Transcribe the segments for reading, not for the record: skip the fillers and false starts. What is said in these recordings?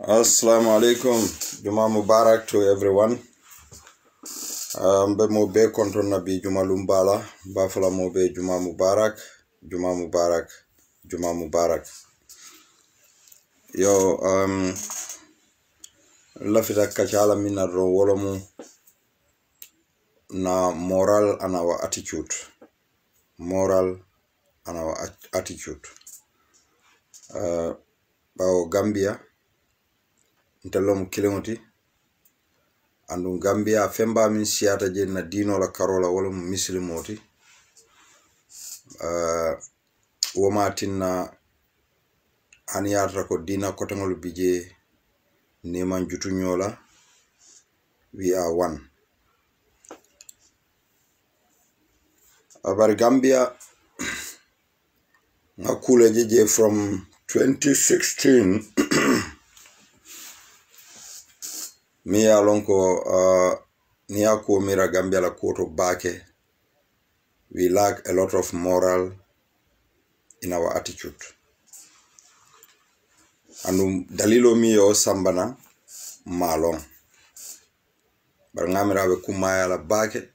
Assalamu alaikum. Juma Mubarak to everyone. Mbe mo be konton na bi Juma Lumbala. Bafala mo be Juma Mubarak. Juma Mubarak. Juma Mubarak. Yo, lafita kachala mina ro wolomu na moral and our attitude. Moral and our attitude. Bao Gambia ntelom kilingoti andu Gambia femba min siata je na dino la karola wala muslimoti woma tinna aniyata ko dina kotangol bije neman jutu nyola we are one. About Gambia nakule jeje from 2016 mi alonko niako mira Gambia la koto bake. We lack a lot of moral in our attitude. And dalilo miyo sambana malong. Bar ngamira be kumaya la bake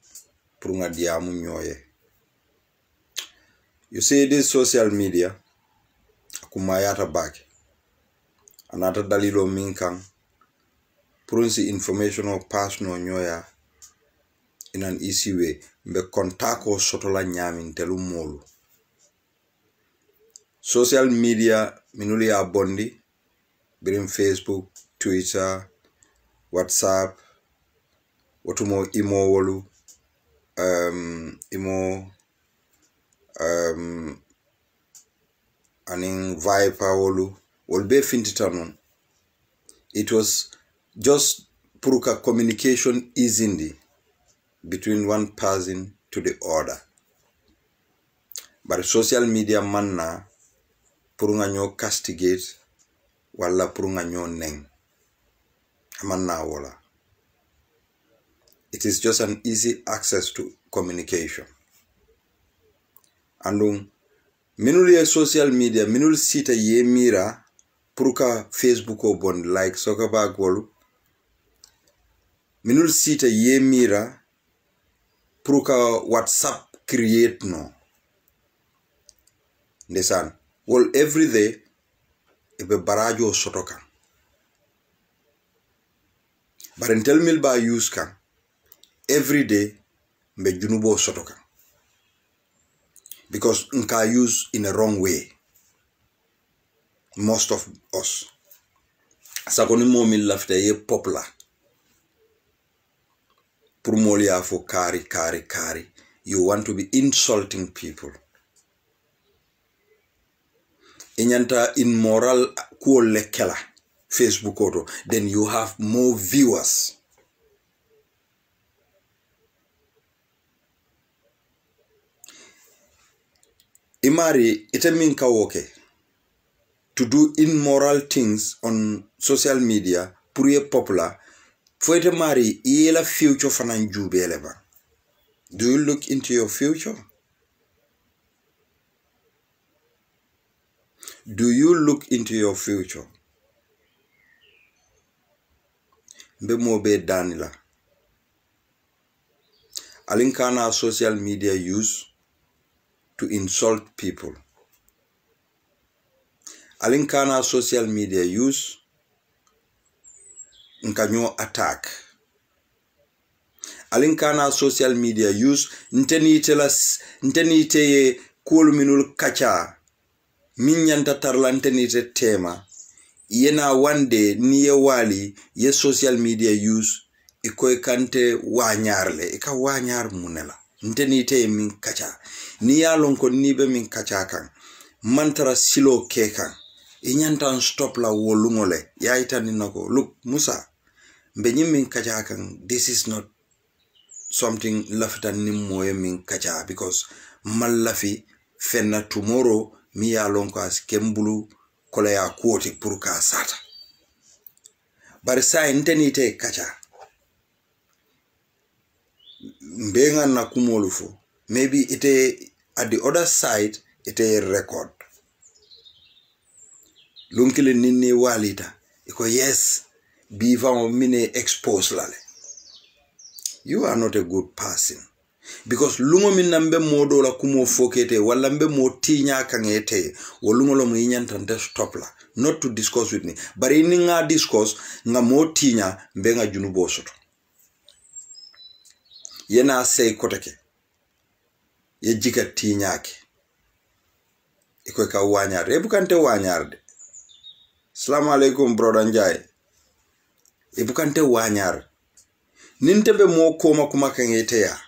purunga diamu nyoye. You see this social media kumaya ta bake. Anata dalilo minkang purunsi information or personal nyoya in an easy way. Mbe kontako sotola nyamin telu molu. Social media minuli abondi. Bring Facebook, Twitter, WhatsApp, watumo imo wolu, aning Viper wolu, wolbe fintitanon. It was just puruka communication easily between one person to the other. But social media manna purunga nyo castigate wala purunga nyo neng. Manna wala. It is just an easy access to communication. Andung minuli social media minul sita ye mira puruka Facebook o bond like soka bag wolu. Minul sita ye mira puruka WhatsApp create no. Ndesan. Well, every day ebe barajo sotoka. But until milba use kan every day mbe junubo sotoka. Because nka use in a wrong way. Most of us. Sakoni mo mil lafte ye popular. Purmolia for kari. You want to be insulting people. Inyanta immoral kuo lekela Facebook auto. Then you have more viewers. Imari iteminka woke to do immoral things on social media pure popular. For it mari yela future fanan jubeleba. Do you look into your future? Do you look into your future? Mbe mo be danila. Alinkana social media use to insult people. Alinkana social media use nkanyo attack. Alinkana social media use ntenite ye kulu minul kacha minyanta tarlantenite tema yena one day niye wali ye social media use ikoy kante wanyarle ika wanyar munela ntenite min kacha ni yalon ko nibe min kacha kan mantara silo kekan inyanta stop la wolungole yaitani nako look Musa mbenyi min kacha kan this is not something lafta nimmoye min kacha because malafi fenna tomorrow mi yalon ko as kembulu kola ya kuoti puruka sata bari sa intenite kacha mbenga na kumolufu maybe ite at the other side ite record lunkile nini walita iko yes biva o mine expose lale. You are not a good person. Because lungo minambe modo la kumo fokete wala mbe motinya kangete wolungo lo muinyantante stop la. Not to discuss with me. But in nga discuss nga motinya mbe nga junubo soto. Yena say koteke. Ye jika tinyake. Iko ka wanyar. Ebu kante wanyar de. Assalamu alaikum brother Njai. Ebu kante wanyar. Nintebe mo koma kuma kangete ya.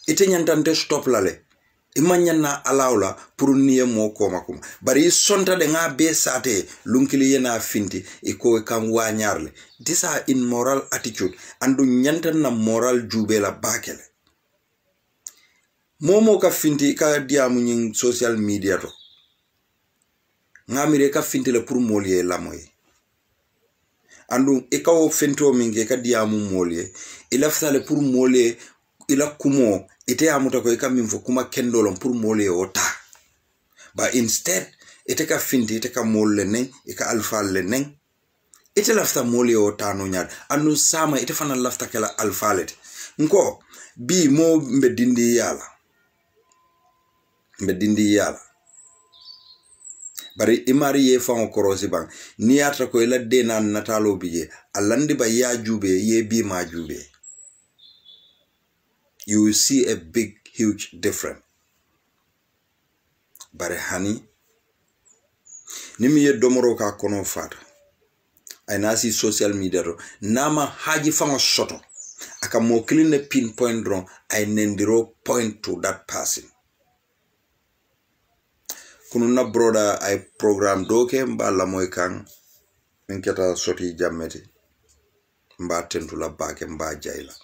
Ite nyantante stop lale. Imanyana alawla pour niye mo koma kuma. Bari sonta de nga be sate lunkili yena finti iko kam wanyarle. These are immoral attitude. Andu nyantan na moral jubela bakele. Momo ka finti ka diamu nying social media to. Nga mire ka finti le pour molie la moye. Andu ikawo fento minge ka diamu molie. Ila fitale pour molie ila kumo ite amuta ko ika mimfo kuma kendolon pour molie ota. But instead ite ka finti ite ka mole neng ika alfa le neng. Ite lafta molie ota no nyad. Andu sama ite fana lafta kela alfa let. Nko bi mo mbedindi yala. Mbedindi yala. Bari imari ye fango korosi bang. Ni atra ko ila dena natalo biye. Alandi ba ya jube ye bi ma jube. You will see a big, huge difference. Bari hani. Nimi ye domoro ka kono fata. Ay nasi social media ro. Nama haji fango soto. Aka mo clean pinpoint wrong. I nendiro point to that person. Kununa brother I program doke mba la moy kang minketa soti jammeti mba tentula bake mba jaila.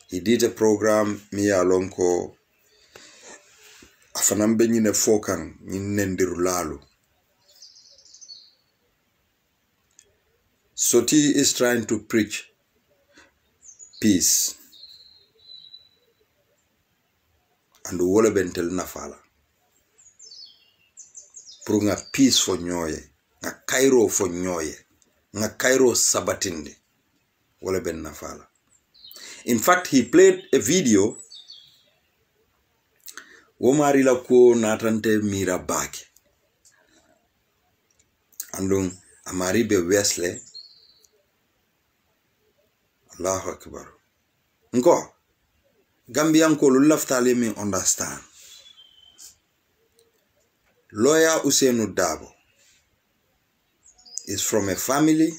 He did a program mi alonko afanambe nyine fokan nendiru lalu. Soti is trying to preach peace and wole bentel nafala. Nga peace for nyoye, nga Cairo for nyoye, nga Cairo sabatinde, wale ben nafala. In fact, he played a video womari la ko natante mira baki. Andung amari be Wesley. Allahu Akbar. Nko, Gambian ko lulaftale me understand. Lawyer Usenu Dabo is from a family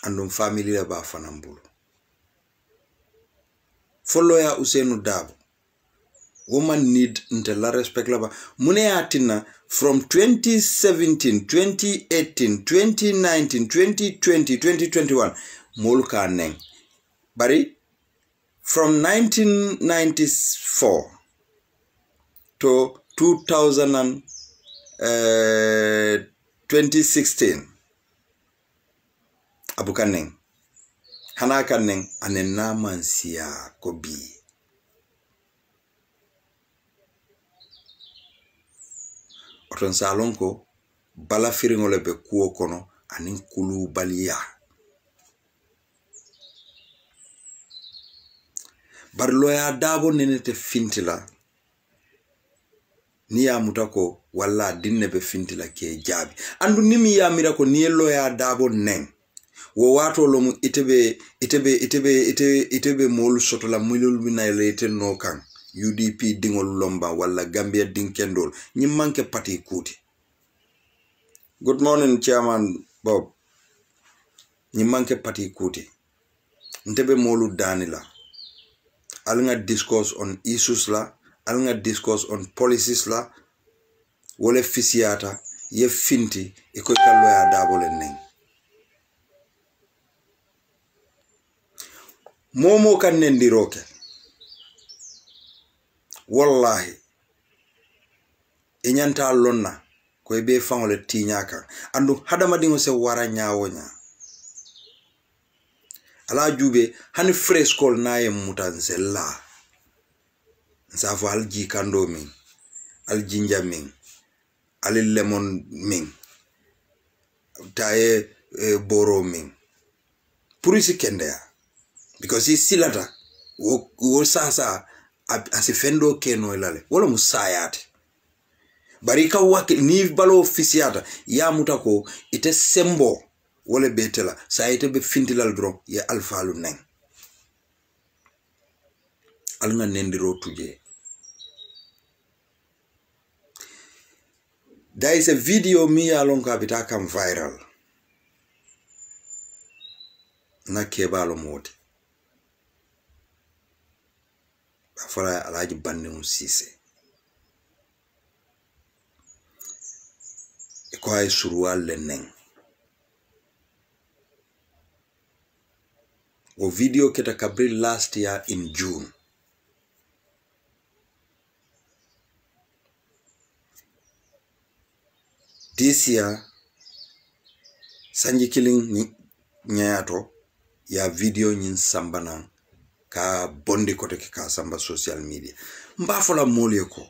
and family about Fanambulu. For lawyer Usenu Dabo, woman need intella respect laba. Mune atina from 2017, 2018, 2019, 2020, 2021, Molka Neng. Bari, from 1994 to 2016 abukaneng hanakaneng anena mansia kobi oton salonko bala firingole be kuo kono anin kulu balia bar loya dabo nenete fintila ni ya mutako wala dinne be fintila ke jabi andu nimi ya mira ko ni loya dabo neng wo wato lo mu itebe molu soto la mulul binayete no kan UDP dingol lomba wala Gambia dinkendol ñi manke pati kuti. Good morning Chairman Bob. Ñi manke pati kuti ntebe molu danila alnga discourse on issues la alnga discourse on policies la wole fisiata ye finti iko kallo ya dabole neng momo kan nendiroke wallahi inyanta lonna ko be fangole tinyaka andu hadama dingo se wara nyawonya ala jube hani freskol naye mutanzella nsafu alji kando min aljinja min ali lemon min tae boroming purisi kendea because he silata wo sasa asifendo keno ilale wala musayati barika wake ni balo ofisiata ya mutako ite sembo wala betela sa ite be fintilal dro ya alfalu neng alnga nendiro tuje. There is a video me along kabita kam viral na kebalo mode afara alaji bande musise ko ay surwal leneng o video keta kabri last year in June. This year sanji killing nyato ya video nyin sambana ka bondi kote ka samba social media mba fola mole ko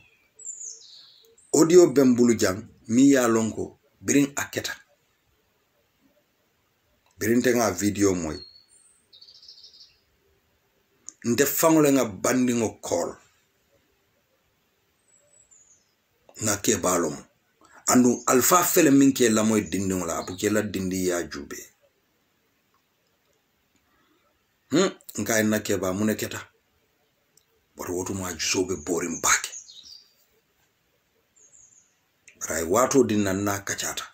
audio bembulu jang mi ya lonko bring aketa bring tenga video moy nde fangole nga bandi ngo call na ke balom andu alfa fele minke la moy dindi wala abuke la dindi ya jube nkai na ke ba muneketa bar wotu ma jusobe borim bake rai wato dinna na kachata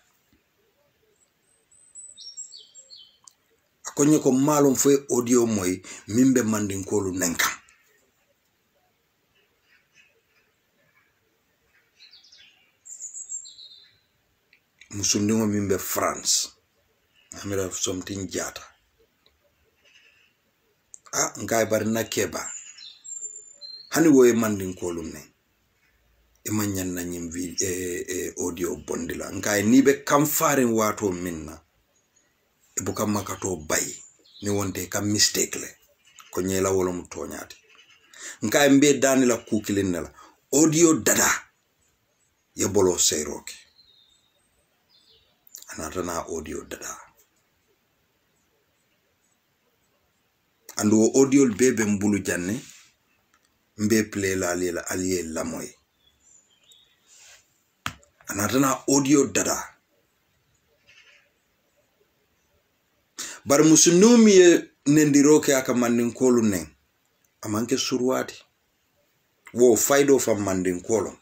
akonye ko malum fo audio moy mimbe mandin kolu nenka musundingo mimbe France amira something jata ngai bar na keba hani woy mandin kolu nen emanyan na nyim audio bondila ngai nibe kam farin wato minna ebuka makato bay ni wonde kam mistake le ko nyela wala mu toñati ngai mbe danila kukilin nela audio dada ya bolo seyroke anatana audio dada andu audio bebe mbulu janne mbe play la lela aliye lamoy anatana audio dada bar musunumi nendiroke aka mandin kolu nen amanke surwati wo faido fa mandin kolu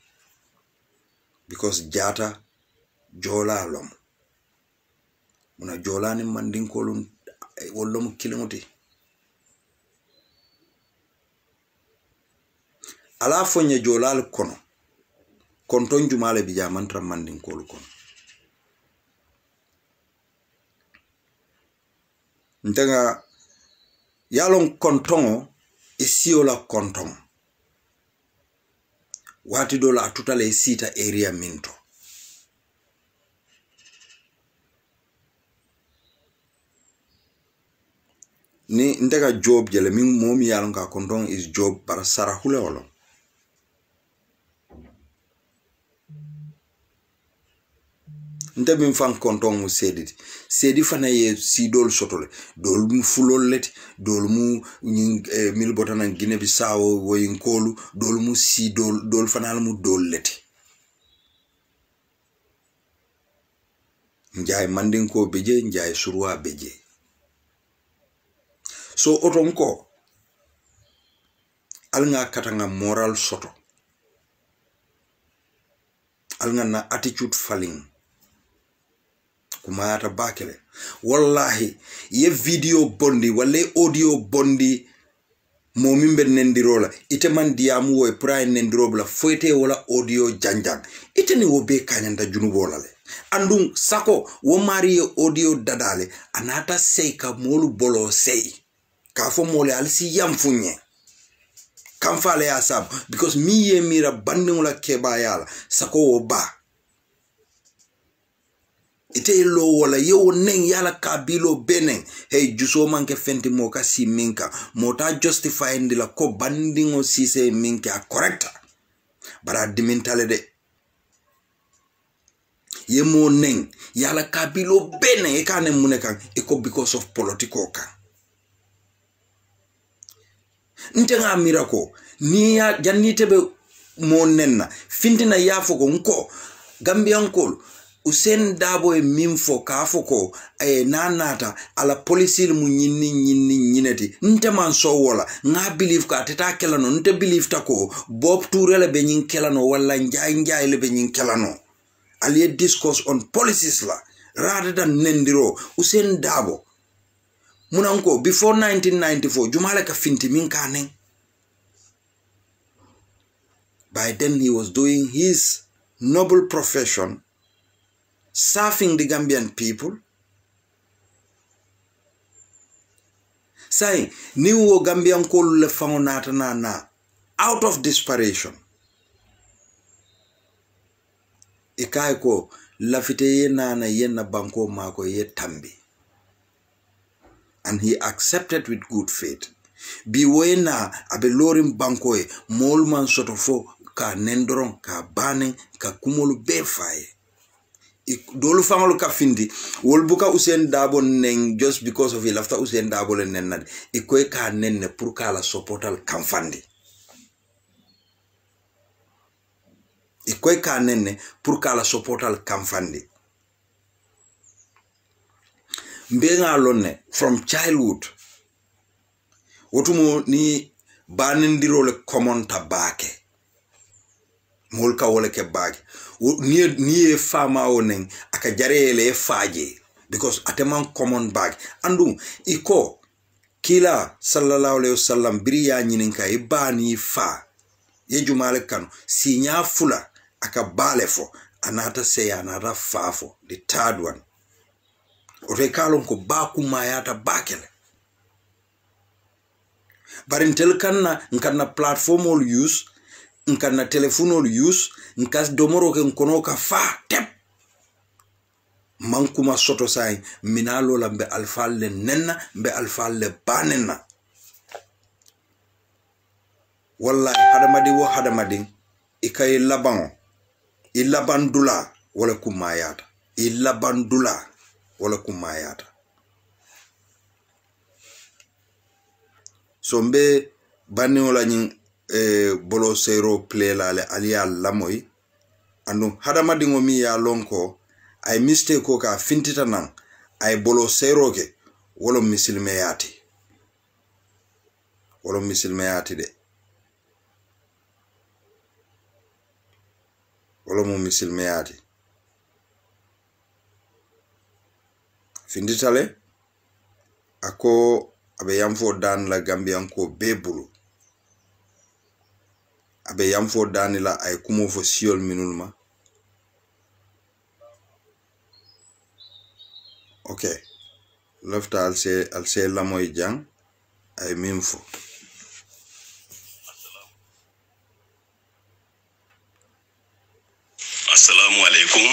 because jata jola lom muna jola ni mandin kolu wolom kilimoti ala fonye jolal kono konton jumale bija mantra mandin kolu kono ntenga yalon kontongo isio la konton wati dola tutale sita area minto ni ndega job jele min momi yalon ka konton is job para sara hule wala nte min fan konton mu sedi fana ye si dol sotole dol mu fulol let dol mu mil botana Guinea Bissau woyin kolu dol mu si dol fana mu dol let njay mandin ko beje njay surwa beje so otonko alnga katanga moral soto alnga na attitude falling kumayata bakele wallahi ye video bondi wale audio bondi momimbe nendirola ite man diamu wo pra nendirobla foite wala audio janjang ite ni wobe kanyanda junubola le andung sako wo mari audio dadale anata seika molu bolo sei kafo mole alisi yamfunye kamfale ya sab because mi ye mira bandingula keba yala sako wo ba ite lo wala yo nen yala kabilo benen hey juso manke fenti moka si minka mota justify ndila ko bandingo si se minka correcta bara dimintale de ye mo neng yala kabilo bene e kane munekan iko because of political kan ntenga miracle ni ya janni tebe mo nenna fintina yafo ko nko Gambian kol Usen Dabo e mimfo kafoko nanata ala police mu nyineti nteman so wala nga believe ka teta kelano nte believe tako Bob Tourele be nyin kelano wala njay le be nyin kelano ali discourse on policies la rather than nendiro Usen Dabo munanko before 1994 jumale ka finti min kanen by then he was doing his noble profession serving the Gambian people. Say, new Gambian call le faunata na out of desperation. Ikai ko lafite ye na yena banko mako ye tambi. And he accepted with good faith. Biwena abelorim banko e molman sotofo ka nendron ka banen ka kumolu befaye. Dolu fangolu ka findi wolbuka Usen Dabo neng just because of he after Usen Dabo le nennade ikoy ka nenne pour ka la supportal kamfandi ikoy ka nenne pour ka la supportal kamfandi mbenga lonne from childhood wotumo ni banindiro le common tabake molka wole ke bag ni fama onen aka jarele faje because ateman common bag andu iko kila sallallahu alaihi wasallam biriya nyininka ibani fa ye jumale kanu sinya fula aka balefo anata se anata fafo the third one ote kalon ko baku mayata bakele barintel kanna platform all use nkana telephone use nkas domoro ke nkono ka fa tep mankuma soto sai minalo la mbe alfal le nenna mbe alfal le banena wallahi hadamadi ikay laban ilabandula wala kumayata ilabandula wala kumayata so mbe baniola nyin bolo sero play la le alia lamoy anu hadamadi ngomi ya lonko ay mistake ko ka fintita nan ay bolo sero ke wolo misilmeyati de wolo mo misilmeyati finditale ako abe yamfo dan la Gambian ko bebulu abe yamfo danila ay kumo fo siol minulma okay lofta al se la moy jang ay mimfo assalamu alaikum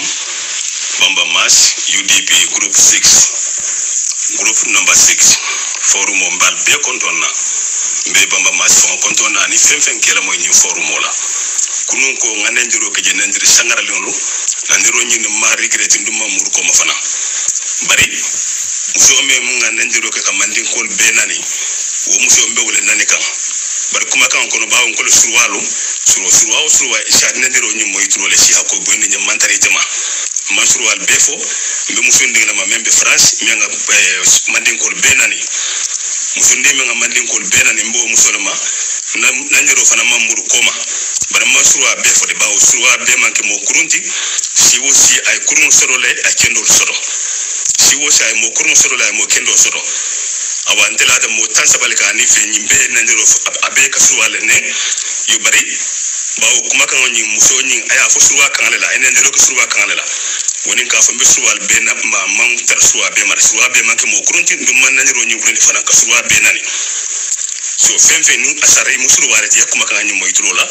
Bamba Mas UDP group 6 group number 6 forum mbal be kontonna mbe Bamba Mas fon kontonna ni fenfen kela moy ni forum la kunun ko nganendiro ke jenendiri sangara lolu nandiro nyi ma regret nduma mur ko mafana bari muso me nganendiro ke kamandin kol benani wo muso mbe wole nani kan bari kuma kan kono bawon ko surwa isha nandiro nyi moy trole si hakko boyni nyi mantari jama masruwal befo mbe muso ndingla ma membe France mi nga mandin kol benani muso ndime nga mandin kol benani mbo muso ma nandiro fana mamuru koma bara masruwa befo de bawo surwa be manke mo kurunti si wosi ay kurun sorole ay kendo soro si wosi ay mo kurun sorole ay mo kendo soro awantela da mo tansabalika ni fe nyimbe nandiro abe kasruwale ne yu bari bawo kuma kan woni muso nyi aya fo surwa kan lela enen de ko surwa kan lela woni ka fo be surwa be na ma man tar surwa be mar surwa be manke mo kurunti dum man naniro nyi woni fana ka surwa be nani so fenfeni asare musurwa reti kuma kan nyi moy tulola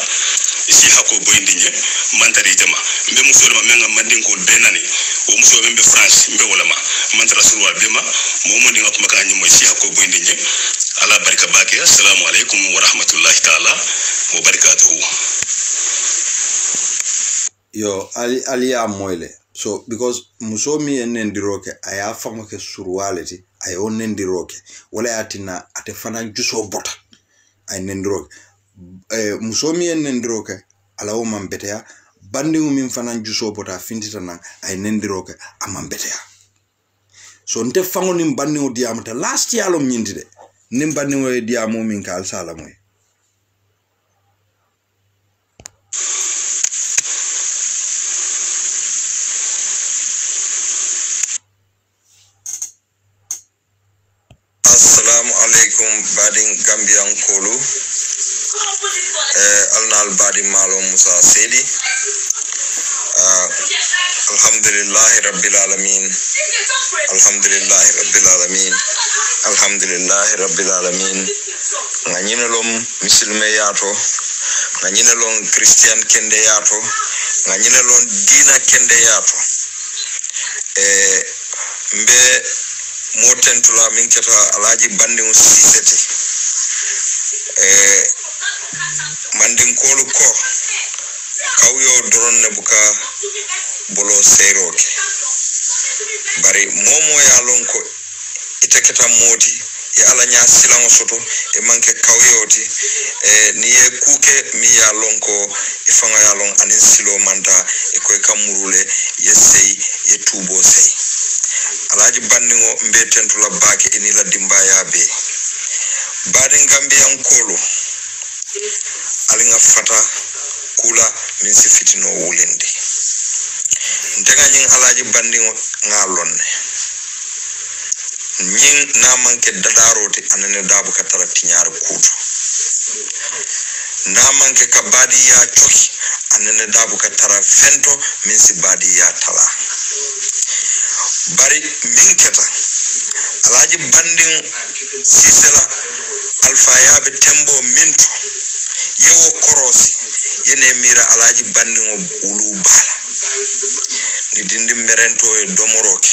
isi hako boyndi nye mantari jama mbe muso ma menga mandin ko be nani o muso be France mbe wala ma mantara surwa be ma mo mo dinga kuma kan nyi moy isi hako boyndi nye ala barka baki assalamu alaikum wa rahmatullahi ta'ala wa barakatuhu yo ali ya moyle So because musomi nendiroke aya fango ke surwaleti ay on nendiroke wala atina ate fana juso bota ay nendiroke musomi nendiroke ala o mambetea bandi min fana juso bota fintita nan ay nendiroke amambetea so nte fango nim bandi o diamata last year lo nyindide nim bandi o diamo min kal sala moy Assalamu alaikum badin Gambian kolu alnal badin malo Musa Saidy alhamdulillah rabbil alamin alhamdulillah rabbil alamin alhamdulillah rabbil alamin nganyina lom muslime yato nganyina lom christian kende yato nganyina lom dina kende yato mbe motentula min keta alaji bandin sisete mandin kolu ko kawyo doron ne buka bolo seroke bari momo ya lonko iteketa moti ya ala nya silango soto e manke kawyoti ni e kuke mi ya lonko ifanga ya long anin silo manda e koy kamurule yesei ye tubo sei alaji bandingo mbe tentula bake inila dimbaya be badin Gambian kolo alinga fata kula min si fitino wulende ntenga nyin alaji bandingo ngalonne nyin na manke dadaroti anene dabu katara tinyar kuto na manke ka badi ya choki anene dabu katara fento min si badi ya tala bari min keta alaji bandin sisela alfa yabe tembo minto yewo korosi yene mira alaji bandin ulu bala ni dindi merento e domoroke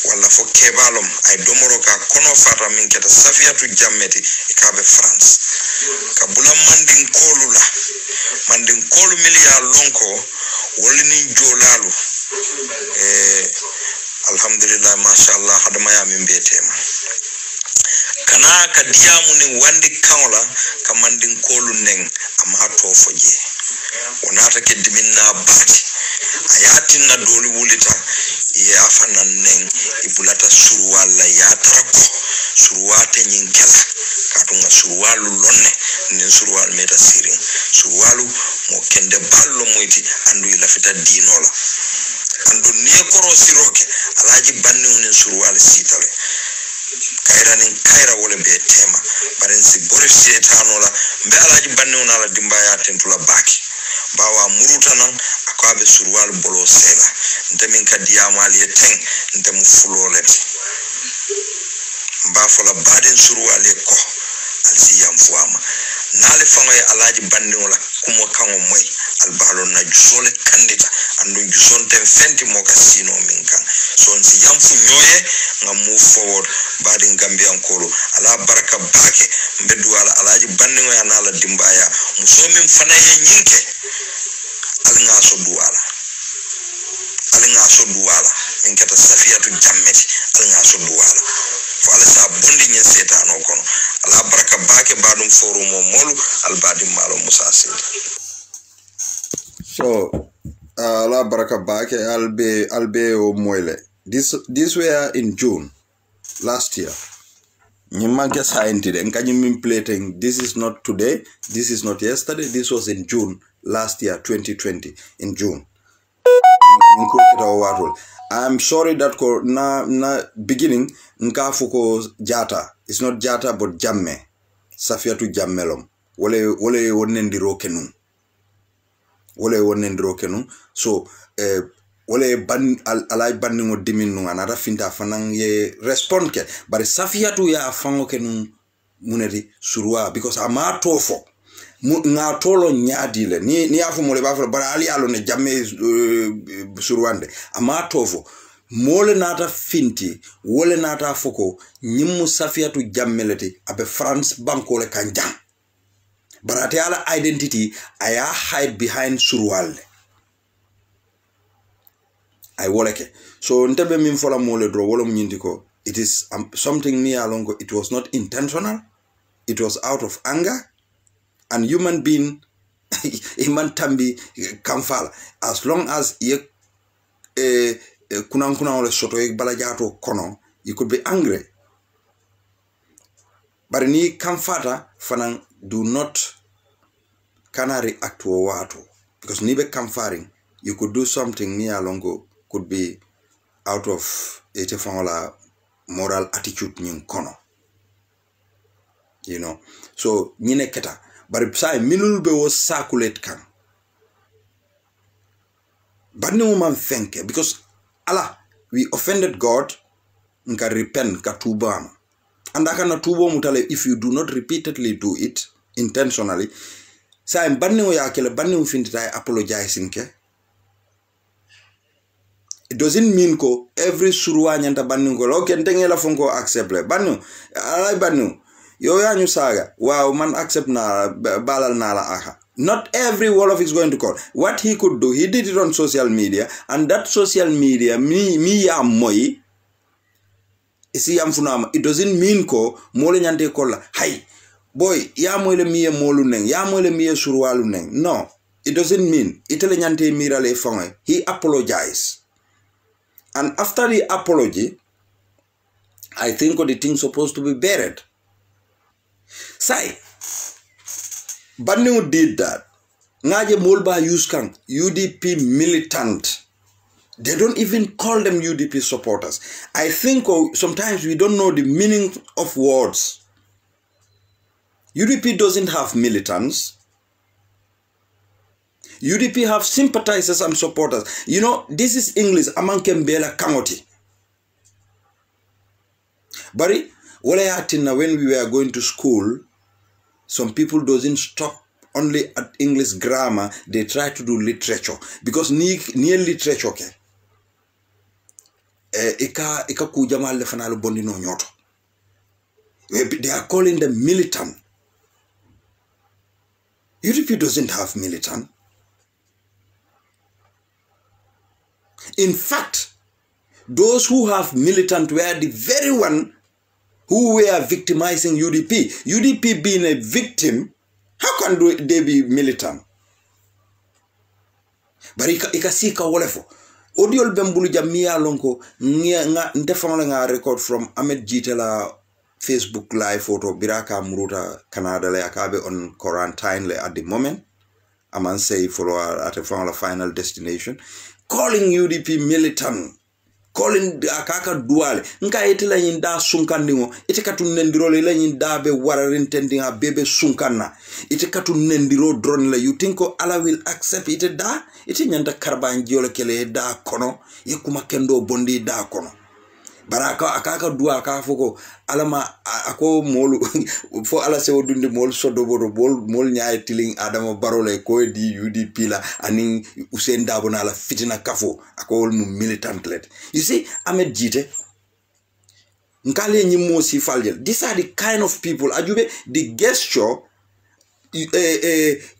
wala fo kebalom ay domoroka kono fata min keta safiyatu jammeti e kabe France ka bula mandin kolu milia lonko wolini jolalu alhamdulillah mashallah hadama ya min betema kana ka diamu ni wandi kawla ka mandin kolu neng ama to foje wonata ke diminna bati ayatin na doli wulita ya fanan neng ibulata surwala ya trako surwate nyinkela katunga surwalu lonne nin surwal meta sirin surwalu mo kende ballo moyti andu ila fita dinola ando niye koro siroke alaji banni unin surwal sitale kaira wole be tema baren si boris setanola mbe alaji banni unala dimbaya tentula baki bawa murutanan akabe surwal bolo sela ndemin ka diamali teng ndem fulolet ba fola baden surwal ko alsi yam fuama nale fango ya alaji bandingola kumo kango moy albalo na jusole kandida andu juson tem fenti mo kasino minkan son si yam fu nyoye nga move forward badin Gambian kolo ala baraka bake mbedu ala alaji bandingo ya nala dimbaya musomin fana ye nyinke alinga so duwala min keta safiyatu jammeti alinga so duwala fo ala sa bondi nyen setano kono ala baraka bake badum forumo molu albadim malo Musa Saidy so ala baraka bake albe o moyle this were in June last year Nyimanke scientist and can you plating this is not today, this is not yesterday, this was in June last year 2020 in June. I'm sorry that na beginning nkafuko jata. It's not jata but jamme. Safiatu jammelom. Wole wonendiro kenu. Wole wonendiro kenu. So wole alay bandingo diminu anata finta fanang ye respond ke. But safiatu ya afango kenu muneri surwa because ama tofo. Nga tolo nyadile ni afu mole bafo bara ali alo ne jamme surwande ama tofo mole nata finti wole nata foko nyimu safiatu jammeleti abe France banko le kanjam barate ala identity aya hide behind surwalde I woleke. So ntebe min fola mole dro wolo mnyindiko. It is something me alongo. It was not intentional. It was out of anger. And human being, iman tambi kamfala. As long as ye kuna ole soto ye balajato kono, you could be angry. But ni kamfata fanang do not kana react to watu. Because nibe kamfaring, you could do something ni alongo could be out of ete moral attitude nying kono. You know. So nyine keta. But say minul be was circulate kan. But no man think because Allah, we offended God, nka repent ka tuba. And I cannot tubo mutale if you do not repeatedly do it intentionally. Say banni o yakele banni o finita apologizing ke. It doesn't mean ko every surwa nyanta banni ko okay ntengela fonko accept le banni alay banni yo ya saga wow man accept na balal na la aha. Not every Wolof is going to call. What he could do, he did it on social media, and that social media me ya moi isi yamfunama. It doesn't mean ko mole nyante kola hi boy ya moile miye molu neng ya moile miye surwalu neng. No, it doesn't mean itele nyante mirale fange. He apologized, and after the apology I think the thing's supposed to be buried. Say Banning did that. Ngaje Molba use kan UDP militant. They don't even call them UDP supporters. I think sometimes we don't know the meaning of words. UDP doesn't have militants. UDP have sympathizers and supporters. You know, this is English. Among Kembela Kamoti. But when we were going to school, some people doesn't stop only at English grammar. They try to do literature. Because near literature, ika kujama lefanalo bondi no nyoto. They are calling them militant. UDP doesn't have militant. In fact, those who have militant were the very one who were victimizing UDP. UDP being a victim, how can they be militant? But ikasika wolefo. Odiol bembulu jamia lonko nga ndefamala nga record from Ahmed Jitela Facebook live photo biraka muruta Canada le akabe on quarantine le at the moment. Aman say follow at a final destination. Calling UDP militant. Calling akaka duale nka etela yinda sunkandingo itekatu nendiro le yinda be wararintendi ha bebe sunkana itekatu nendiro drone le you think Allah will accept it da ite nyanda karbanjolo kele da kono yekuma kendo bondi da kono baraka akaka dua aka foko alama ako molu fo ala se wodunde mol sodobodo mol nyaay tiling adama barole ko di UDP la aning Usain Dabo na la fitina kafo ako mu militant let. You see Ahmed Jite nkale nyimo si faljel. These are the kind of people ajube the gesture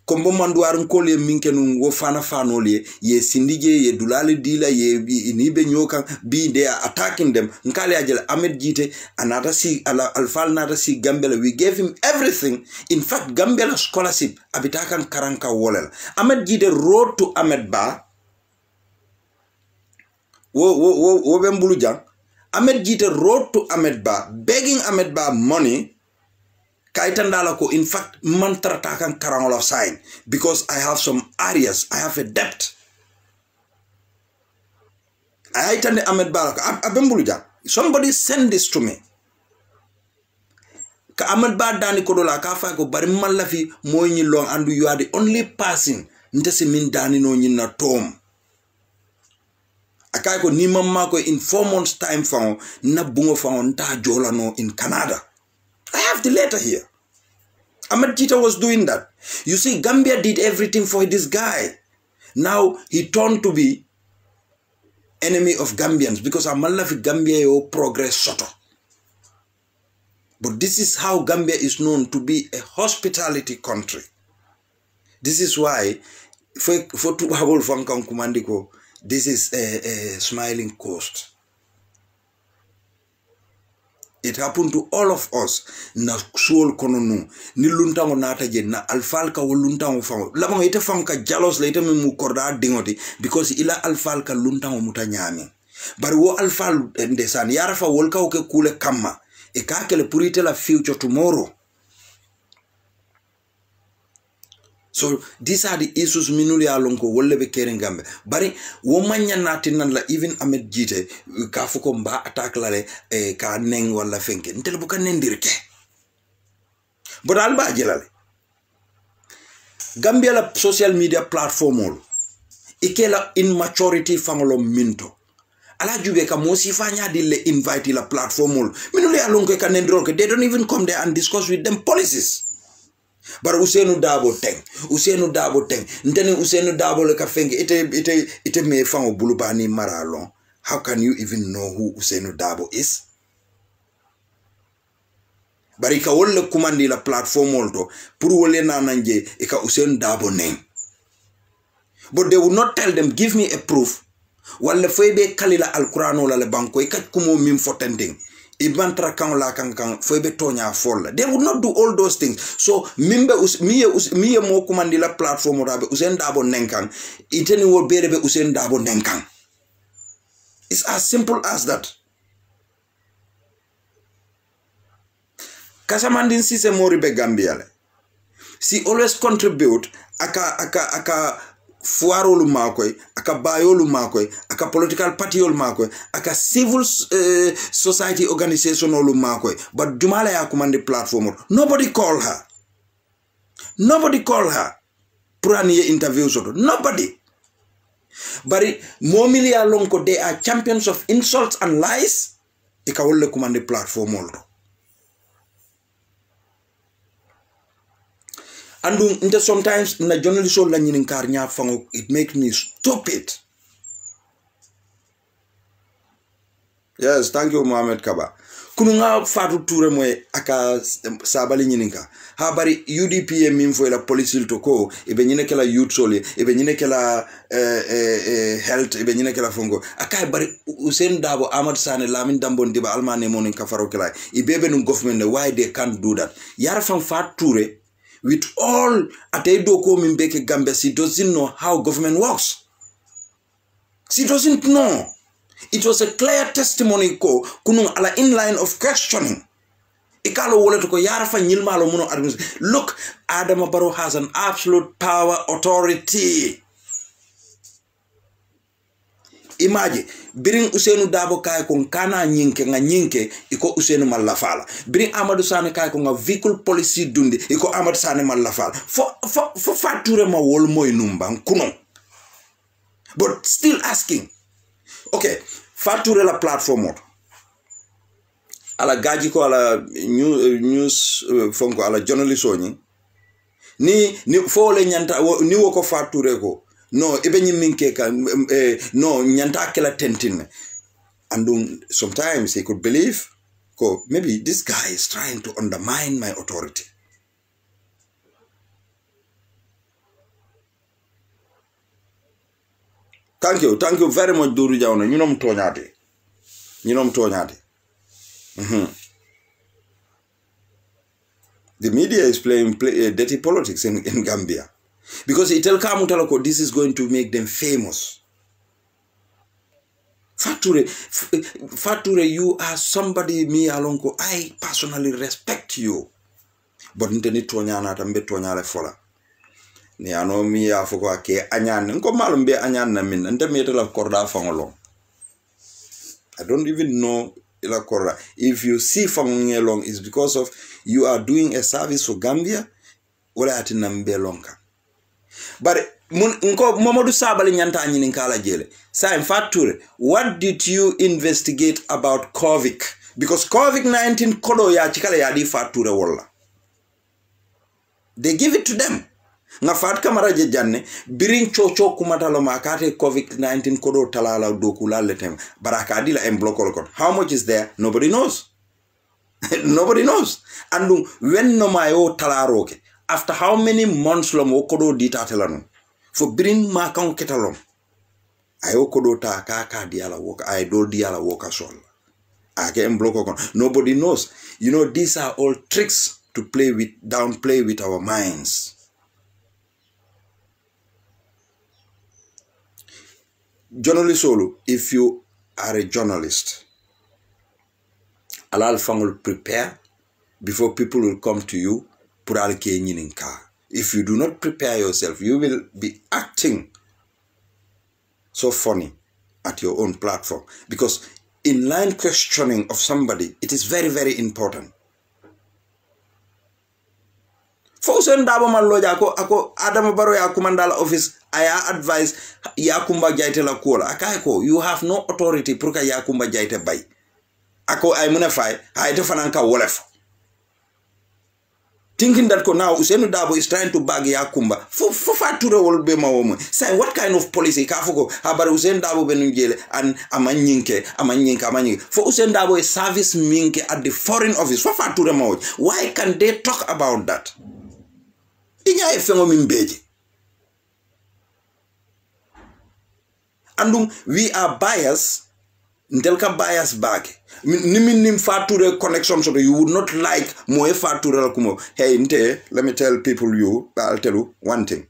kombo manduar nkole minkenu wo fana fanole ye sindije ye dulale dila ye inibe nyoka be they are attacking them nkale ajel Ahmed Jite another see alfal nada see Gambela. We gave him everything. In fact Gambela scholarship abitakan karanka wolel. Ahmed Jite wrote to Ahmed Ba wo bembuluja. Ahmed Jite wrote to Ahmed Ba begging Ahmed Ba money. In fact, mantra takan karangola sign because I have some areas. I have a debt. I attend Ahmed Barak. Abembuluja. Somebody send this to me. Ka Ahmed Ba dani kodola kafa ko bari malafi moyi long and you are the only person ntesi min dani no nyina tom. Akai ko ni mamma ko in 4 months time found na bungo found nta jola no in Canada. I have the letter here. Ahmed Jite was doing that. You see, Gambia did everything for this guy. Now he turned to be enemy of Gambians because Amalafi Gambia yo progress soto. But this is how Gambia is known to be a hospitality country. This is why for to habol fankang kumandiko This is a smiling coast. It happened to all of us. Na soul kononu ni luntango nata je na alfalka wo luntango fango. Lama ite fanka jalos la ite me mukorda dingoti because ila alfalka luntango muta nyami. Bari wo alfal ndesan yarafa wolka oke kule kama. E kakele purite la future tomorrow. So these are the issues minuli alonko wolle be keren gambe. Bari wo manya natin nan la even Ahmed Jite ka fuko mba attack la le ka neng wala fenke. Ntele buka nendirke. But alba jelale. Gambia la social media platform ol. Ike la immaturity fangolo minto. Ala jube ka mosi fanya di le invite la platform ol. Minuli alonko ka nendirke. They don't even come there and discuss with them policies. But Usenu Dabo Teng, Ntene Usenu Dabo le kafenge, ite me fango bulubani maralon. How can you even know who Usenu Dabo is? But ika wole kumandi la platform olto, puru wole na nanje, ika Usenu Dabo name. But they would not tell them, give me a proof. Wale fwebe kalila al-Qur'an la le banko, ika kumo mim fotending. Ibantra kan la kan fwebe tonya folla. They would not do all those things. So mimbe miye mo kumandi la platform rabe Usain Dabo nenkan. Iteni wo berebe Usain Dabo nenkan. It's as simple as that. Kasamandin si se moribe Gambia le. Si always contribute aka fuarolu makoy, aka bayolu makoy, aka political party olu makoy, aka civil society organization olu makoy. But Jumala ya kumandi platform. Nobody call her. Nobody call her. Puraniye interviews oto. Nobody. But momili alonko, they are champions of insults and lies. Ika wole kumandi platform olu. And sometimes na journalist la nyinin kar nya fango, it makes me stupid. Yes, thank you Mohamed Kaba. Kununga Fatou Touré moy aka sabali nyininka. Habari UDP mimfo la police toko ibe nyine kala youth soli ibe nyine kala health ibe nyine kala fongo. Aka bari Usain Dabo Ahmad Sane Lamin Dambon diba almane monin kafaro kala. Ibebe nun government why they can't do that. Yara from Fatou Touré with all Ateido Mimbeke Gambia, she doesn't know how government works. She doesn't know. It was a clear testimony ko kunung ala in line of questioning. Ikalo wole to ko yarafa nyilma lo muno administration. Look, Adama Barrow has an absolute power authority. Imagine, biring Usainu Dabo kai kon kana nyinke nga nyinke iko Usainu malafala. Biring Amadou Sane kai kon nga vehicle policy dundi iko Amadou Sane malafala. For fature ma wol moy numba kuno. But still asking. Okay, fature la platform ala gaji ko ala news fonko ala journalist oni ni fo le nyanta ni woko fature ko. No, even minke no nyanta kela tentin. And sometimes he could believe, maybe this guy is trying to undermine my authority. Thank you very much, Duru Jauna. You know mtonyati. The media is playing dirty politics in Gambia. Because itel kamutalako, this is going to make them famous. Fature, you are somebody me alonko. I personally respect you. But nteni tonyana tambe tonyale fola. Ni ano mi afoko ake anyan. Nko malumbe anyan na min. Nte mi la korda fangolo. I don't even know la korda. If you see fangolong long, it's because of you are doing a service for Gambia. Wala ati nambe longa. But Momodu Sabali nyanta nyini kala jele. Sa Fature, what did you investigate about COVID? Because COVID-19 kodo ya chikala ya di Fature wala. They give it to them. Nga fat kamara je janne birin chocho kumatalo makate COVID-19 kodo talala dokula letem baraka dila embloko kon. How much is there? Nobody knows. Nobody knows. And when no mayo talaroke. After how many months long okodo dita telano for bring makang ketalom. Ayo kodota ka diala work. I do diala work as well. I can block. Nobody knows. You know, these are all tricks to downplay with our minds. Journalist solo, if you are a journalist, alal fangul prepare before people will come to you. If you do not prepare yourself, you will be acting so funny at your own platform. Because in line questioning of somebody, it is very, very important. Fousen dabo maloja ako Adam Baro ya kumandala office aya advise yakumba jaite la kola akako you have no authority pruka yakumba jaite bay ako ay muna fay ay defananka wolef thinking that now Usenu Dabo is trying to bag yakumba for fature wol be mawomo say what kind of policy ka foko habari Usenu Dabo benunjele and amanyinke for Usenu Dabo a service minke at the foreign office for fature mawo why can they talk about that? And we are biased. Ntelka bias back. Nim fature connection so you would not like moe fature kumo. Hey nte, let me tell people I'll tell you one thing.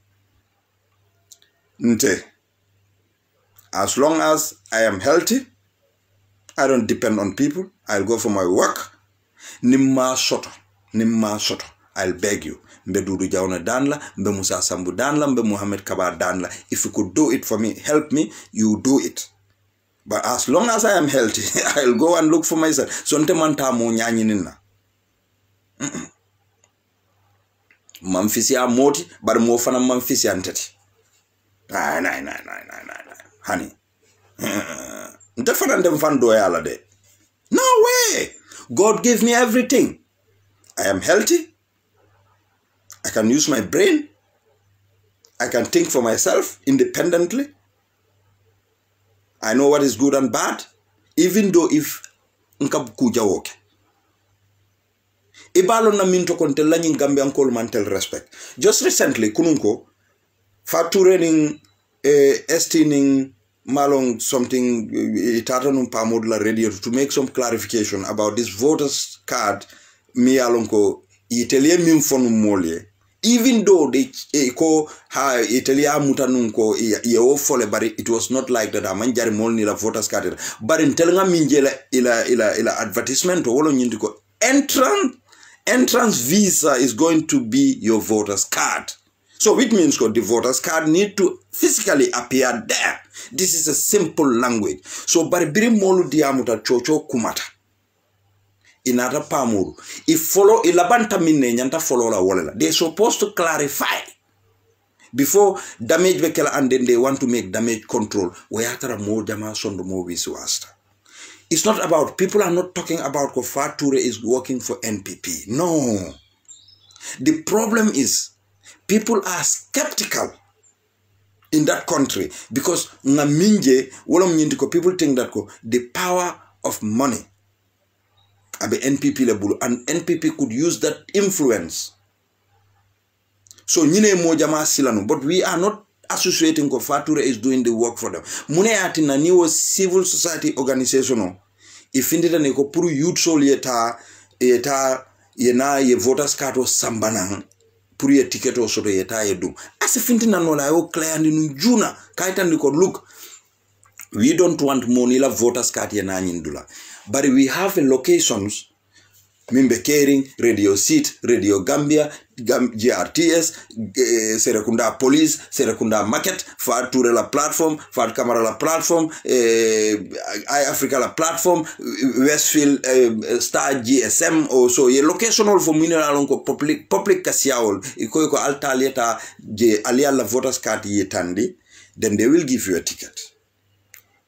Nte, as long as I am healthy, I don't depend on people. I'll go for my work. Nimma soto. I'll beg you. Mbe Dudu Jawna Danla, Mbe Musa Sambu Danla, Mbe Muhammad Kabar Danla. If you could do it for me, help me, you do it. But as long as I am healthy, I'll go and look for myself. Sonte manta mo nyanyi nina. Mamfisi ya moti, but mo fana mamfisi anteti. Nah. Honey. Nte fana ndem fan doya ala de. No way! God gave me everything. I am healthy. I can use my brain. I can think for myself independently. I know what is good and bad, even though if nkabukuja woke. Ibalo na minto konte lanyi Gambian kol mantel respect. Just recently, kununko, faturening estining malong something itatanum pamodla radio to make some clarification about this voters card mi alonko Italia min fonu molye. Even though they ko ha Italia mutanunko ye ofole bari it was not like that amanjari molni la voters card but in telanga minjela ila advertisement wolo nyindiko entrance visa is going to be your voters card. So which means the voters card need to physically appear there. This is a simple language. So bari biri molu diamuta chocho kumata. Inata pamuru. If follow ilabanta minne nyanta follow la walela. They're supposed to clarify before damage bekela and then they want to make damage control. Wayatara mo jama sondo mo wisuasta. It's not about, people are not talking about Kofa Ture is working for NPP. No. The problem is people are skeptical in that country because people think that the power of money at the NPP level and NPP could use that influence. So but we are not associating Fature is doing the work for them. Mune ati na niwo civil society organization if indita neko puru youth sol yeta yena ye voters card o sambana puru ye ticket o soto yeta yedum. As if indina no la yo clear ndi juna kaita ndiko look, we don't want monila voters card yena nyindula. But we have locations, Mimbe Caring, Radio Seat, Radio Gambia, GRTS, Serekunda Police, Serekunda Market, Fad Turela Platform, Fad Camara La Platform, iAfrica La Platform, Westfield Star GSM, also a location all for mineral public kasiaol, iko alta leta je alia la voters card yetandi, then they will give you a ticket.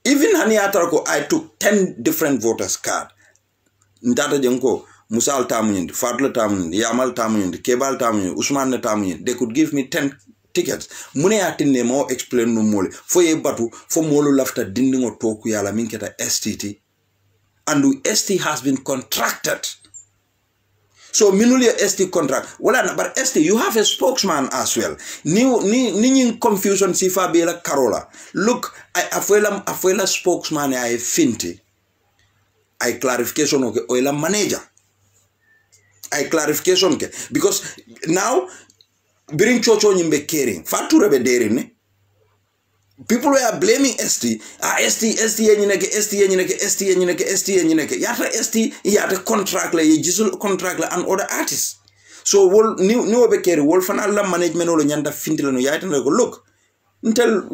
Even Haniatarako, I took 10 different voters card. Ndata jenko, Musal Tamundi, Fadla Tamundi, Yamal Tamundi, Kebal Tamundi, Usman Tamundi. They could give me 10 tickets. Mune atine mo explain no mole. For ye batu, for molo lafta dinding or toku yala minketa STT. And the ST has been contracted. So minulia ST contract. Well, but ST, you have a spokesman as well. Ni confusion si fa bela Carola. Look, afuela spokesman I finti. I clarification okay, oila manager. I clarification okay. Because now bring chocho nyimbe caring. Fature be derin. People were blaming ST. ST yenyineke. Yata ST yata contract la jisul contract la and other artists. So wol ni obe carry wol fana la management olo nyanda findila no yata go look. Until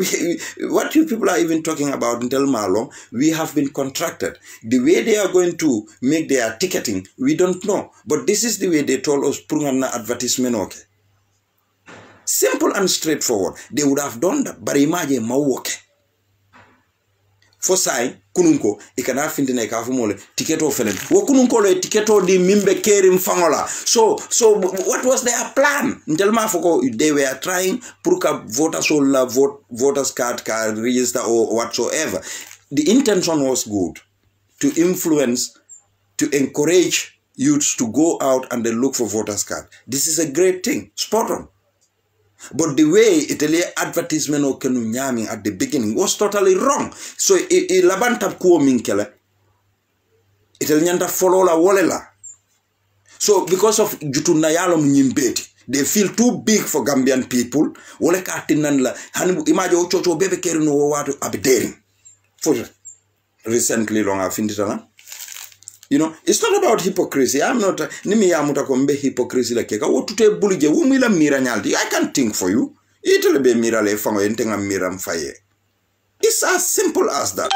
what you people are even talking about until Malong, we have been contracted. The way they are going to make their ticketing, we don't know. But this is the way they told us prungana advertisement okay. Simple and straightforward. They would have done that. But imagine mawoke. For sign, kununko, ikana findina ikafumole, tiketo felen. Wo kununko le tiketo di mimbe kerim fangola. So what was their plan? Ntelma foko, they were trying pruka voters or voters card register or whatsoever. The intention was good. To influence, to encourage youths to go out and then look for voters card. This is a great thing. Spot on. But the way Italy advertisement o kenu nyami at the beginning was totally wrong. So labanta kuo minkele Italianta follow la wolela. So because of jutuna yalo mnyimbeti, they feel too big for Gambian people. Wole ka tinan la imagine ochocho bebe keri no watu abidering. For recently long afinditana. You know, it's not about hypocrisy. I'm not nimi ya mutakombe hypocrisy la keka. Wo tute bulije wumila mira nyaldi. I can't think for you. Itele be mira le fango yentenga mira mfaye. It's as simple as that.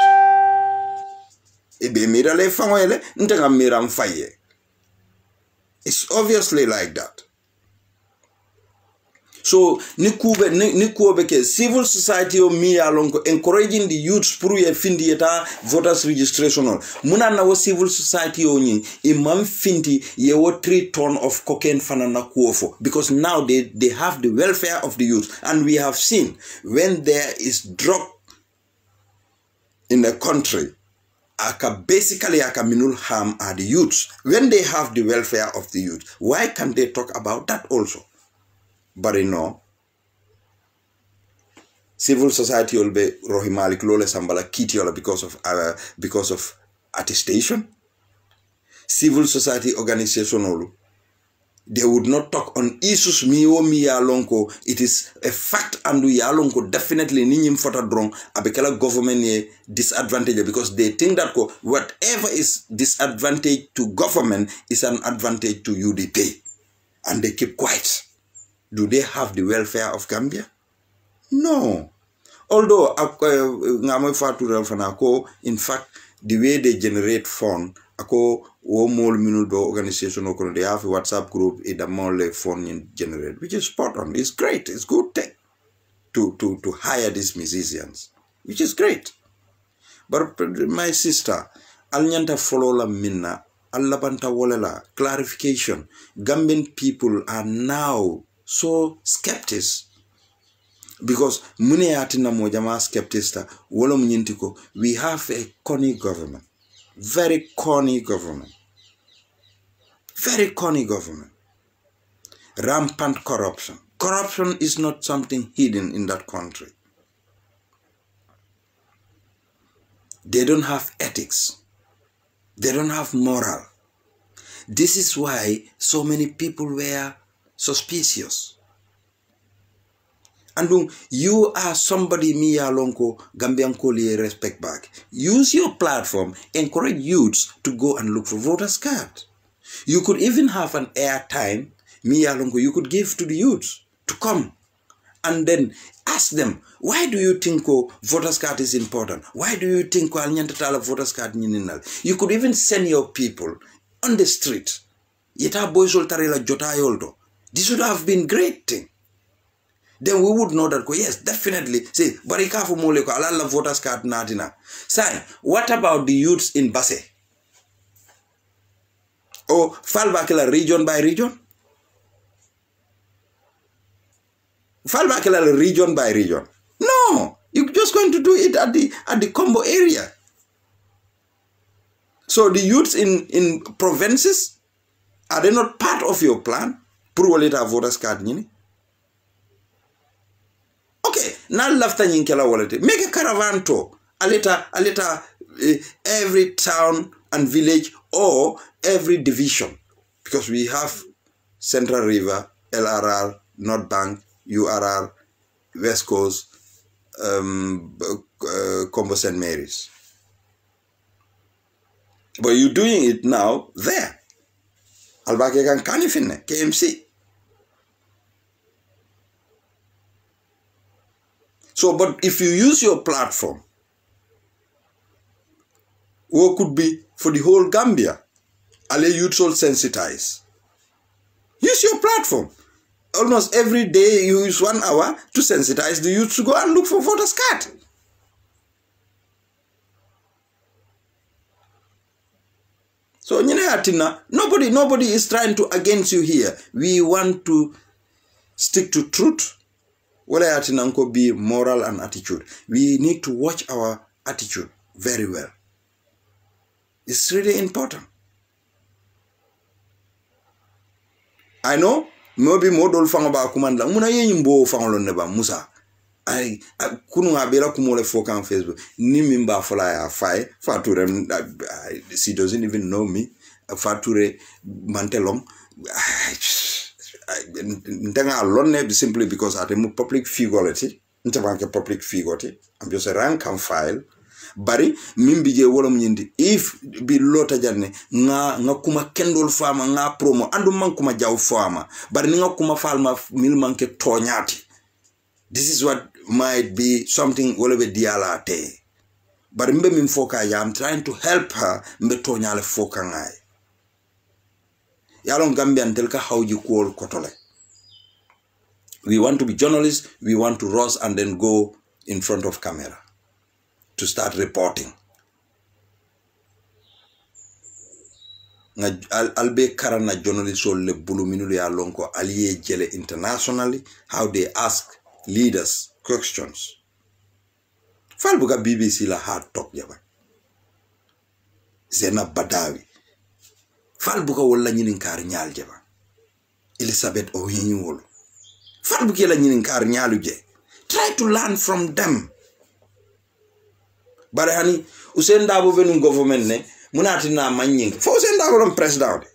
Ibe mira le fango ele ntenga mira mfaye. It's obviously like that. So nikuobeke civil society o mi alonko encouraging the youths puru ye findi yeta voters registration on muna na wo civil society o nyi imam findi ye wo 3 ton of cocaine fanana kuofo because now they have the welfare of the youth, and we have seen when there is drug in a country basically aka minul harm are the youths when they have the welfare of the youth. Why can't they talk about that also? But you know, civil society will be rohimalik lole sambala kitiola because of attestation. Civil society organization olu, they would not talk on issues miyo miyalonko. It is a fact and yalonko definitely ninyim fota drong abekala government ye disadvantage because they think that whatever is disadvantage to government is an advantage to UDP, and they keep quiet. Do they have the welfare of Gambia? No. Although, in fact, the way they generate funds, they have a WhatsApp group, it's a more fund generate, which is spot on. It's great. It's good thing to hire these musicians, which is great. But my sister, Alnyanta follow la minna, Allabanta wolela, clarification. Gambian people are now so skeptics because mune atina mojama skeptista wolo mnyintiko. We have a corny government, very corny government, rampant corruption. Corruption is not something hidden in that country. They don't have ethics, they don't have moral. This is why so many people were suspicious. And you are somebody miyalonko Gambian Koli respect back. Use your platform, encourage youths to go and look for voters card. You could even have an airtime miyalonko you could give to the youths to come and then ask them, why do you think voters card is important? Why do you think voters card nininal? You could even send your people on the street. Yeta boysol tarela jota yoldo. This would have been great thing. Then we would know that, yes, definitely. Say, barikafu mole ko alala voters card natina. Say, what about the youths in Basse? Or Falbakela region by region? Falbakela region by region. No, you're just going to do it at the combo area. So the youths in provinces Are they not part of your plan? Purwalita voters card nini? Okay, now lafta nyinkela walete. Make a caravan tour. Aleta every town and village or every division. Because we have Central River, LRR, North Bank, URR, West Coast, Combo St. Mary's. But you're doing it now there. Albake kan kanifine, KMC. So, but if you use your platform, what could be for the whole Gambia, alle youth all sensitize. Use your platform. Almost every day you use 1 hour to sensitize the youth to go and look for voters card. So nobody is trying to against you here. We want to stick to truth. Wala atinanko be moral and attitude. We need to watch our attitude very well. It's really important. I know maybe model fanga kumanda muna yimbo fangolon neba Musa. I kunu abela kumole foka on Facebook. Ni mimba fola ya fai fature she doesn't even know me. Fature mantelong. Ntenga alone simply because at a public figure ntabanke public figure I'm just a rank and file. Bari mimbije wolo mnyindi if bi lota janne nga kuma kendol fama nga promo andu man kuma jaw fama bari nga kuma falma mil manke tonyati. This is what might be something whatever diala te. Bari mbe min foka ya I'm trying to help her mbe tonyale foka ngai. Yalon Gambian telka how you call kotole. We want to be journalists, we want to rose and then go in front of camera to start reporting. Albe karana journalists le buluminulu ya lonko aliye jele internationally how they ask leaders questions. Falbuga BBC la hard talk jaba. Zena Badawi. Falbuga wala nyinin kar nyal jaba. Elizabeth Ohinyi wolo. Falbuga la nyinin kar nyalu je. Try to learn from them. Bare hani usenda bo venu government ne munati na manying. Fo usenda bo president.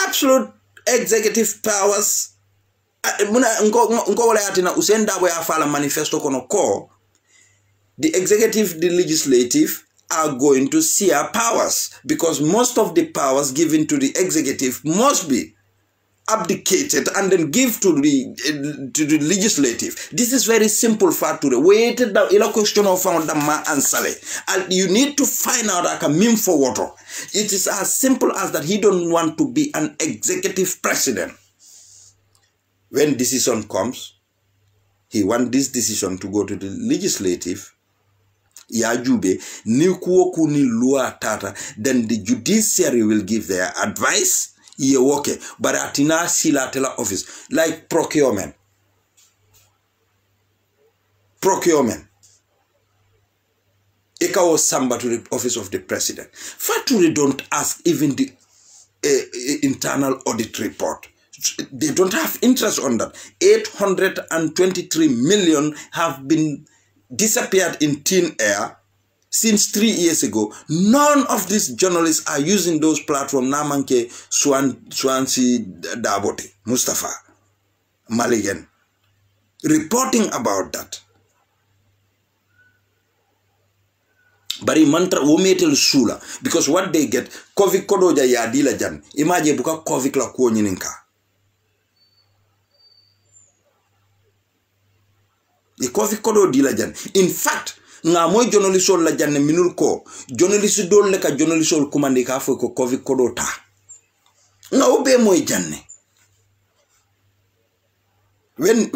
Absolute executive powers. Muna nko wala yatina usenda bo ya fala manifesto kono ko. The executive, the legislative are going to share powers because most of the powers given to the executive must be abdicated and then give to the legislative. This is very simple fact to the waited down ila question of found the ma answer. And you need to find out like a meme for water. It is as simple as that he don't want to be an executive president. When decision comes, he wants this decision to go to the legislative. Ya jube ni kuoku ni lua tata, then the judiciary will give their advice. Ye woke, but atina sila tela office like procurement. Ekawo samba to the office of the president. Faturi don't ask even the internal audit report. They don't have interest on that. 823 million have been disappeared in thin air since 3 years ago. None of these journalists are using those platforms. Namanke Swansea Dabote, Mustafa, Maligan, reporting about that. Bari mantra wometel sula because what they get COVID kodoja ya dila jan. Imagine buka COVID la kuo nyininka. The coffee kodo dila jan. In fact, nga moy journalisol la jan minul ko. Journalist dol le ka journalisol kumande ka fo ko coffee kodo ta. Nga obe moy janne. When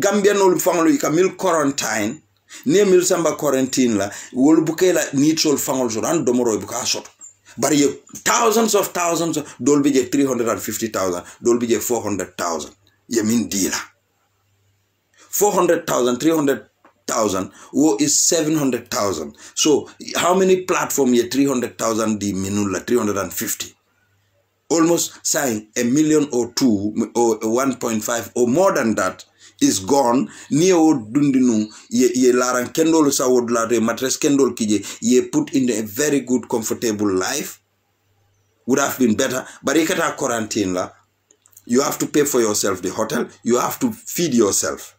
Gambian ol fangolo ka mil quarantine, ne mil samba quarantine la, wol bukela need sol fangol so ran domoro buka sot. But ye thousands of dolbi je 350,000, dolbi je 400,000. Ye min dila. 400,000, 300,000, wo is 700,000. So, how many platform ye 300,000 di minula, 350? almost saying 1 million or 2 or 1.5 or more than that is gone. Neo dundinu ye laran kendol sa wodlate matres kendol kije ye put in a very good comfortable life. Would have been better, but ikata quarantine la. You have to pay for yourself the hotel. You have to feed yourself.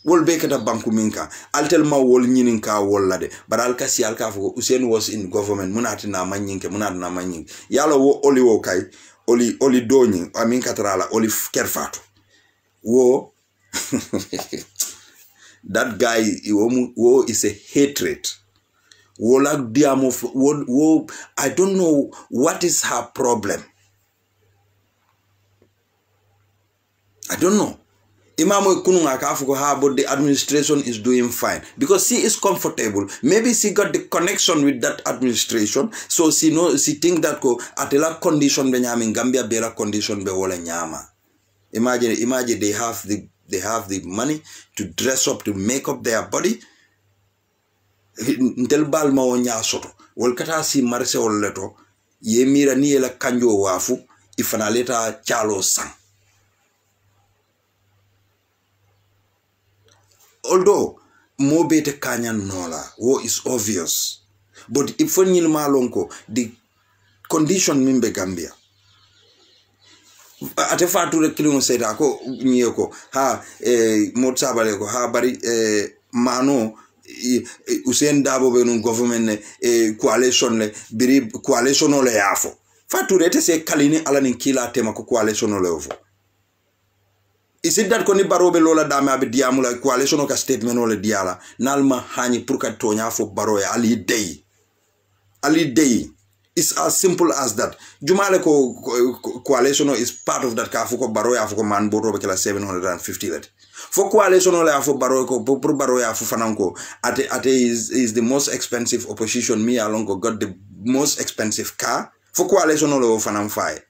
Wol bekata banku minka. Altel ma wol nyininka wol lade. But alka si alka fugo. Usain was in government. Munati na manyinke. Munati na manyinke. Yalo wo oli wo kai. Oli doni. Amin katrala. Oli kerfatu. Wo. That guy. Wo is a hatred. Wo like diamo. Wo. I don't know what is her problem. I don't know. Imamo kununga kafuko ha, but the administration is doing fine because she is comfortable. Maybe she got the connection with that administration, so she think that ko atela condition be nyama in Gambia bera condition be wole nyama. Imagine they have the money to dress up, to make up their body. Ntel bal ma wonya soto. Wol kata si marse wol leto ye mira ni la kanjo wafu ifana leta chalo sang. Although mo bete kanyan nola, wo is obvious. But if for nyilma lonko, the condition mimbe Gambia. Ate fature kilimo seta ako nyeko ha motsabale ko ha bari mano Usain Dabo be no government coalition le biri coalition ole yafo. Fature te se kalini alani kila tema ko coalition ole ovo. Is it that koni barobe lola dame abe diamula coalition ka statement ole diala nalma hani pour ka tonya fo baroya ali day. Ali day. It's as simple as that. Jumale ko coalition is part of that ka fuko baroya fuko man boto be kala 750 let. For coalition ole afo baroya ko pour baroya afo fananko ate is the most expensive opposition. Me along got the most expensive car. For coalition ole fanan fire.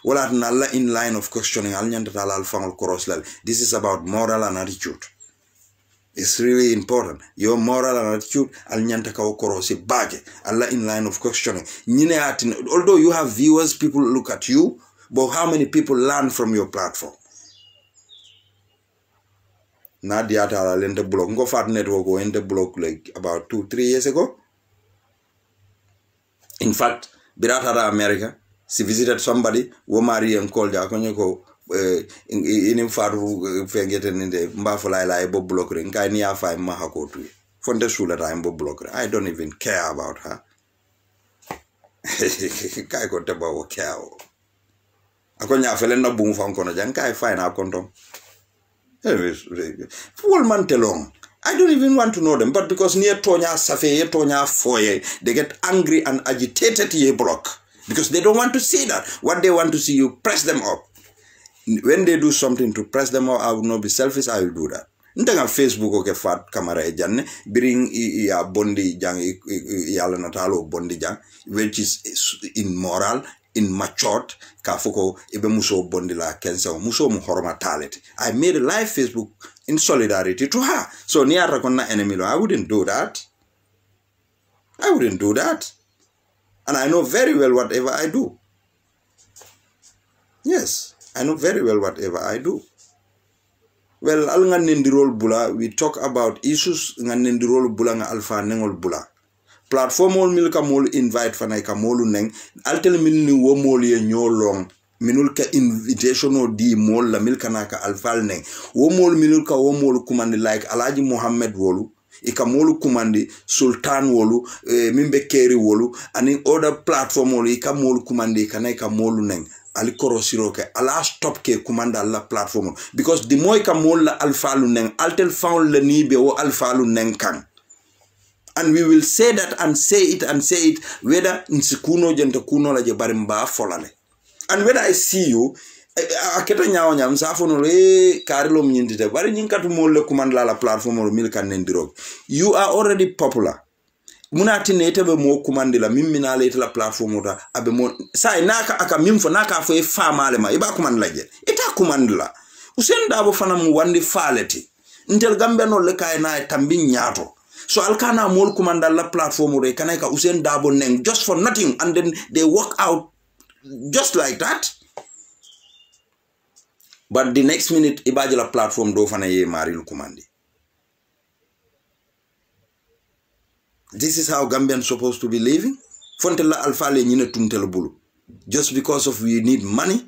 Wala nalla in line of questioning this is about moral and attitude. It's really important. Your moral and attitude Allah in line of questioning. Although you have viewers, people look at you, but how many people learn from your platform? Nadia lente blog. Go fat network or enter blog like about 2-3 years ago. In fact, Biratara America. She visited somebody, wo marry and called her, in faru fengeten in the mbafala la ebo blocker, and kai niya fa mahako to from the shula time blocker. I don't even care about her. Kai ko teba wo care. Akonya felena bung fa kono jan kai fine a kontom. Full man telong. I don't even want to know them, but because near Tonya Safe, Tonya Foye, they get angry and agitated ye block. Because they don't want to see that. What they want to see, you press them up. When they do something to press them up, I will not be selfish, I will do that. Ntenga Facebook oke fat camera e janne, bring ya bondi jang, yala natalo bondi jang, which is immoral, immature, kafuko, ebe muso bondi la kensa, muso muhorma talent. I made a live Facebook in solidarity to her. So niya rakonna enemy, I wouldn't do that. I wouldn't do that. And I know very well whatever I do. Yes, I know very well whatever I do. Well, al nga nendirol bula, we talk about issues nga nendirol bula nga alfa nengol bula. Platform ol milka mol invite fanay ka molu neng, altel milni wo mol ye nyolong, minul ka invitation o di mol la milka naka alfal neng. Wo mol minul ka wo mol kumandi like Alaji Muhammad wolu, ika molu kumandi Sultan wolu, mimbe keri wolu, and other platform wolu ika molu kumandi kana ika molu neng. Ali korosiro ke ala stop ke kumanda la platform because the more ika molu la alfalu neng altel found le nibe wo alfalu neng kan. And we will say that and say it whether nsikuno jente kuno la je barimba folale. And when I see you aketa nyawo nyam safono le karilo mnyindite bari nyinkatu mole kumanda la platform or milka nendirog. You are already popular. Munati nete be mo kumandila mimina le la platform ota abe mo sai naka aka mimfo naka fo e fama le ma iba kumandla je ita kumandla Usain Dabo fana mu wandi faleti ntel gambe no le kay na tambi nyato so alkana mol kumandala platform ore kana ka Usain Dabo neng just for nothing and then they walk out just like that. But the next minute, ibajila platform do fana ye maril kumandi. This is how Gambians supposed to be living. Fontela alfale nyine tumtela bulu. Just because of we need money,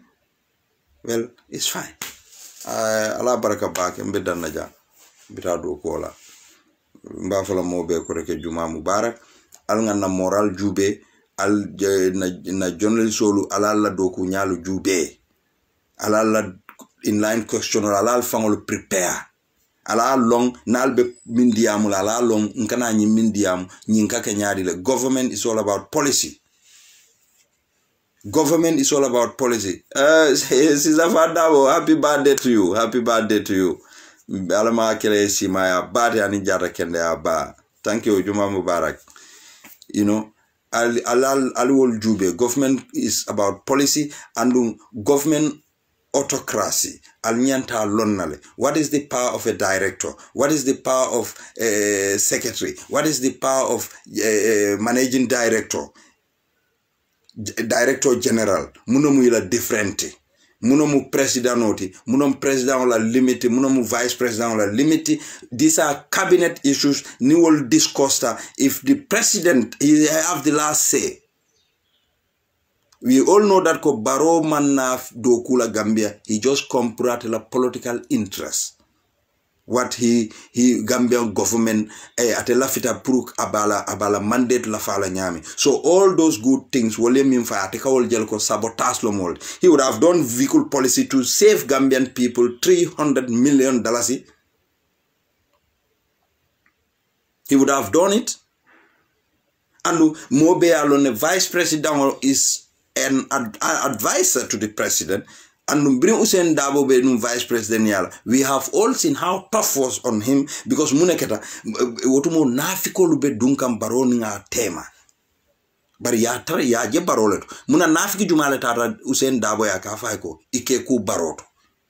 well, it's fine. Allah baraka bake mbeda naja bita do kola. Mba fala mobe ko reke juma mubarak. Al nga na moral jube al na journalist solu ala la do ko nyalu jube. Ala la inline question ala al fangol prepare. Ala long nalbe mindiamu ala long nkana nyi mindiamu nyinka kenyadi le. Government is all about policy. Government is all about policy. Sister Fadabo, happy birthday to you. Happy birthday to you. Alama kele si maya birthday ani jara kende aba. Thank you, Juma Mubarak. You know, al jube. Government is about policy and government autocracy. Al nyanta lonnale. What is the power of a director? What is the power of a secretary? What is the power of managing director? Director general, munomu ila different, munomu presidentoti, munomu president la limiti, munomu vice president la limiti. These are cabinet issues. Ni will discuss if the president he have the last say. We all know that ko baro manna do kula Gambia, he just comprat la political interest. What he Gambian government at a lafita pruk abala mandate la fala nyami. So all those good things wole min fa atika wol jel ko sabotage lo mol. He would have done vehicle policy to save Gambian people $300 million. He would have done it. And Mobe Alone, vice president, is an advisor to the president. And bring Usain Dabo be vice president yala. We have all seen how tough was on him because muneketa wotumo nafiko lube dunkam baroni nga tema. Bari ya tara ya je baroleto. Muna nafiki jumale tata Usain Dabo ya kafaiko ike ku baroto.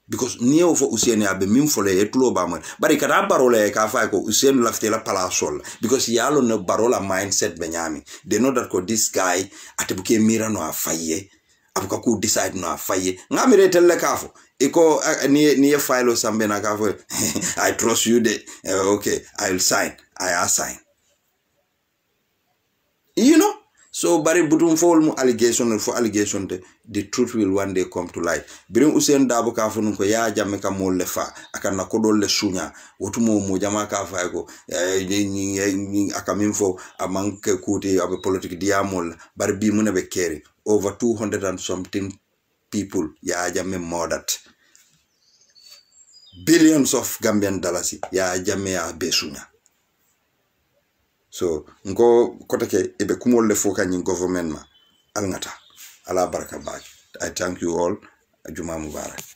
Because niyo fo Usain ya be mimfole etulo ba mo. Bari kata barole ya kafaiko Usain laftela palasol because yalo no barola mindset benyami. They know that ko this guy atebuke mira no afaye. Abuka ku decide no afaye ngamire telle kafo iko ni file sambe na kafo I trust you de okay I'll sign I assign, you know. So bari butum fo mu allegation for allegation the truth will one day come to light. Birin Usain Dabo kafo nko ya jamme ka mo le fa akana ko do le sunya wotumo mo jama ka fa ko akamimfo amanke kuti abe politique diamol bari bi mu ne be keri. Over 200 and something people ya jamme murdered. Billions of Gambian dollars ya jamme ya besunya. So ngo kotake ebe kumol le foka nyi government ma alngata ala baraka baj. I thank you all. Juma Mubarak.